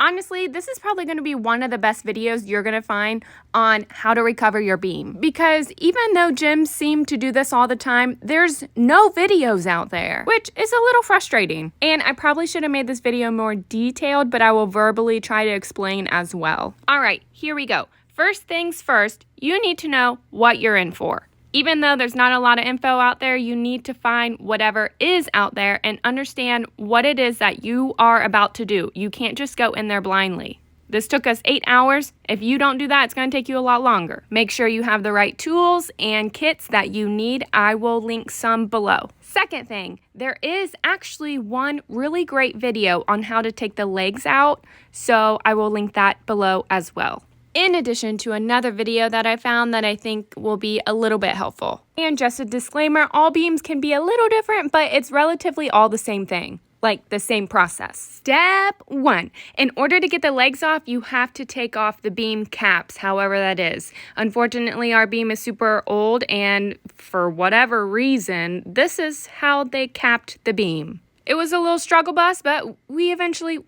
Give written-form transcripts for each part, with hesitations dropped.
Honestly, this is probably going to be one of the best videos you're going to find on how to recover your beam. Because even though gyms seem to do this all the time, there's no videos out there, which is a little frustrating. And I probably should have made this video more detailed, but I will verbally try to explain as well. All right, here we go. First things first, you need to know what you're in for. Even though there's not a lot of info out there, you need to find whatever is out there and understand what it is that you are about to do. You can't just go in there blindly. This took us 8 hours. If you don't do that, it's going to take you a lot longer. Make sure you have the right tools and kits that you need. I will link some below. Second thing, there is actually one really great video on how to take the legs out, so I will link that below as well. In addition to another video that I found that I think will be a little bit helpful. And just a disclaimer, all beams can be a little different, but it's relatively all the same thing, like the same process. Step 1, in order to get the legs off, you have to take off the beam caps, however that is. Unfortunately, our beam is super old, and for whatever reason, this is how they capped the beam. It was a little struggle bus, but they eventually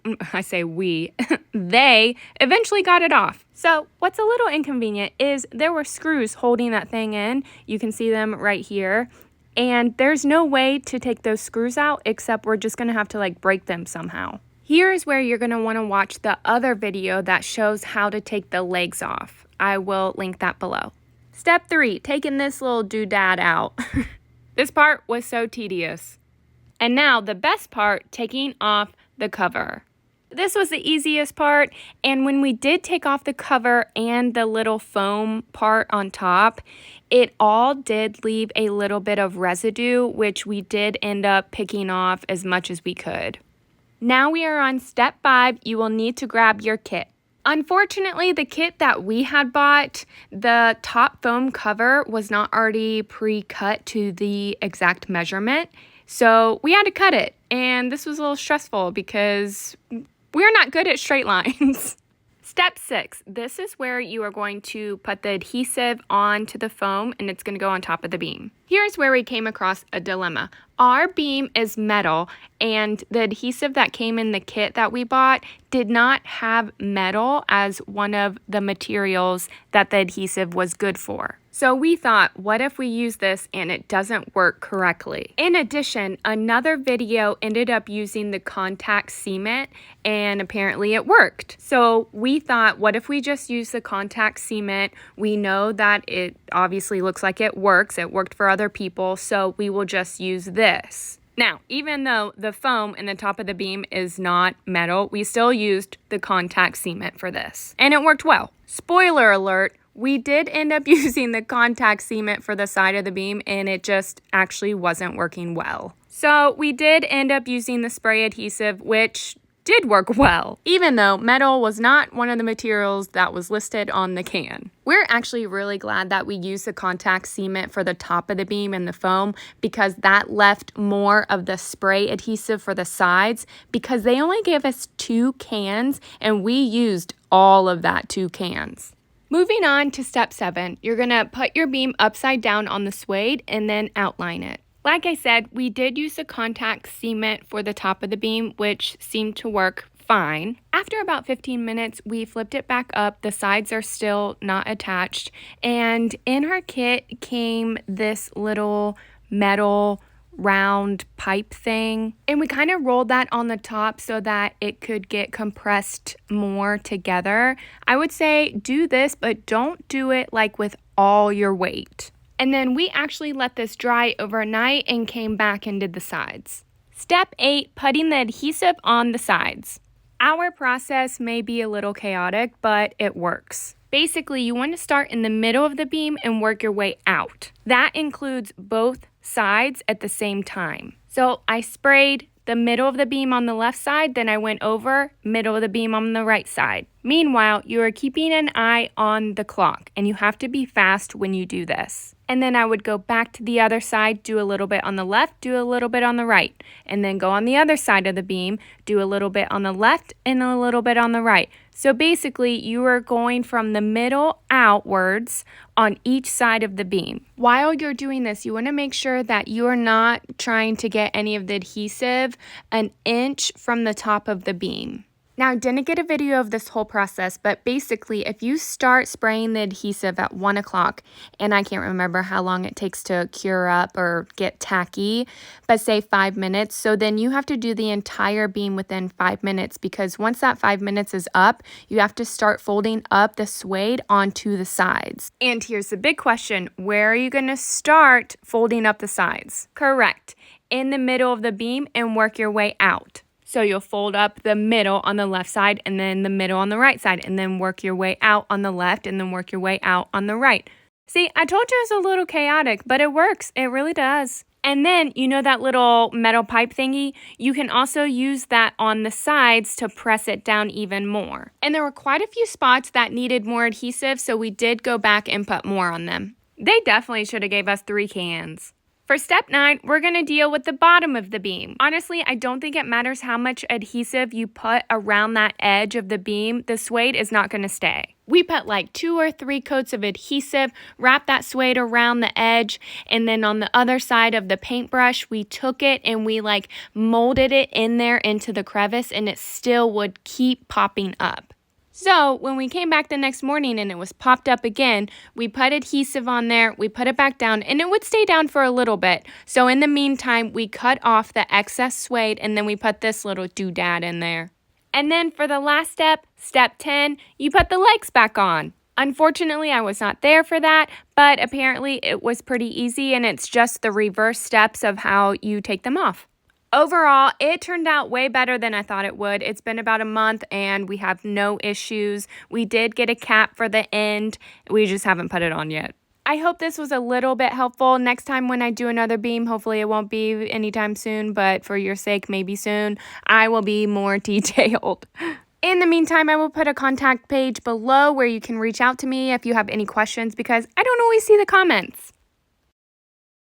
got it off. So what's a little inconvenient is there were screws holding that thing in. You can see them right here. And there's no way to take those screws out except we're just going to have to like break them somehow. Here's where you're going to want to watch the other video that shows how to take the legs off. I will link that below. Step 3, taking this little doodad out. This part was so tedious. And now the best part, taking off the cover. This was the easiest part, and when we did take off the cover and the little foam part on top, it all did leave a little bit of residue, which we did end up picking off as much as we could. Now we are on step 5. You will need to grab your kit. Unfortunately, the kit that we had bought, the top foam cover was not already pre-cut to the exact measurement. So we had to cut it, and this was a little stressful because we're not good at straight lines. Step 6, this is where you are going to put the adhesive onto the foam, and it's going to go on top of the beam. Here's where we came across a dilemma. Our beam is metal, and the adhesive that came in the kit that we bought did not have metal as one of the materials that the adhesive was good for. So we thought, what if we use this and it doesn't work correctly? In addition, another video ended up using the contact cement, and apparently it worked. So we thought, what if we just use the contact cement? We know that it obviously looks like it works. It worked for other people, so we will just use this. Now, even though the foam in the top of the beam is not metal, we still used the contact cement for this, and it worked well. Spoiler alert, we did end up using the contact cement for the side of the beam, and it just actually wasn't working well. So we did end up using the spray adhesive, which did work well, even though metal was not one of the materials that was listed on the can. We're actually really glad that we used the contact cement for the top of the beam and the foam, because that left more of the spray adhesive for the sides, because they only gave us 2 cans and we used all of that 2 cans. Moving on to step 7, you're going to put your beam upside down on the suede and then outline it. Like I said, we did use the contact cement for the top of the beam, which seemed to work fine. After about 15 minutes, we flipped it back up. The sides are still not attached. And in our kit came this little metal round pipe thing, and we kind of rolled that on the top so that it could get compressed more together. I would say do this, but don't do it like with all your weight. And then we actually let this dry overnight and came back and did the sides. Step 8, putting the adhesive on the sides. Our process may be a little chaotic, but it works. Basically, you want to start in the middle of the beam and work your way out. That includes both sides at the same time. So I sprayed the middle of the beam on the left side, then I went over middle of the beam on the right side. Meanwhile, you are keeping an eye on the clock, and you have to be fast when you do this. And then I would go back to the other side, do a little bit on the left, do a little bit on the right, and then go on the other side of the beam, do a little bit on the left and a little bit on the right. So basically, you are going from the middle outwards on each side of the beam. While you're doing this, you want to make sure that you are not trying to get any of the adhesive an inch from the top of the beam. Now, I didn't get a video of this whole process, but basically, if you start spraying the adhesive at 1 o'clock, and I can't remember how long it takes to cure up or get tacky, but say 5 minutes, so then you have to do the entire beam within 5 minutes, because once that 5 minutes is up, you have to start folding up the suede onto the sides. And here's the big question, where are you going to start folding up the sides? Correct, in the middle of the beam and work your way out. So you'll fold up the middle on the left side and then the middle on the right side and then work your way out on the left and then work your way out on the right. See, I told you it was a little chaotic, but it works. It really does. And then, you know that little metal pipe thingy? You can also use that on the sides to press it down even more. And there were quite a few spots that needed more adhesive, so we did go back and put more on them. They definitely should have gave us 3 cans. For step 9, we're going to deal with the bottom of the beam. Honestly, I don't think it matters how much adhesive you put around that edge of the beam. The suede is not going to stay. We put like 2 or 3 coats of adhesive, wrap that suede around the edge, and then on the other side of the paintbrush, we took it and we like molded it in there into the crevice, and it still would keep popping up. So when we came back the next morning and it was popped up again, we put adhesive on there, we put it back down, and it would stay down for a little bit. So in the meantime, we cut off the excess suede and then we put this little doodad in there. And then for the last step, step 10, you put the legs back on. Unfortunately, I was not there for that, but apparently it was pretty easy and it's just the reverse steps of how you take them off. Overall, it turned out way better than I thought it would. It's been about a month and we have no issues. We did get a cap for the end. We just haven't put it on yet. I hope this was a little bit helpful. Next time when I do another beam, hopefully it won't be anytime soon, but for your sake, maybe soon, I will be more detailed. In the meantime, I will put a contact page below where you can reach out to me if you have any questions because I don't always see the comments.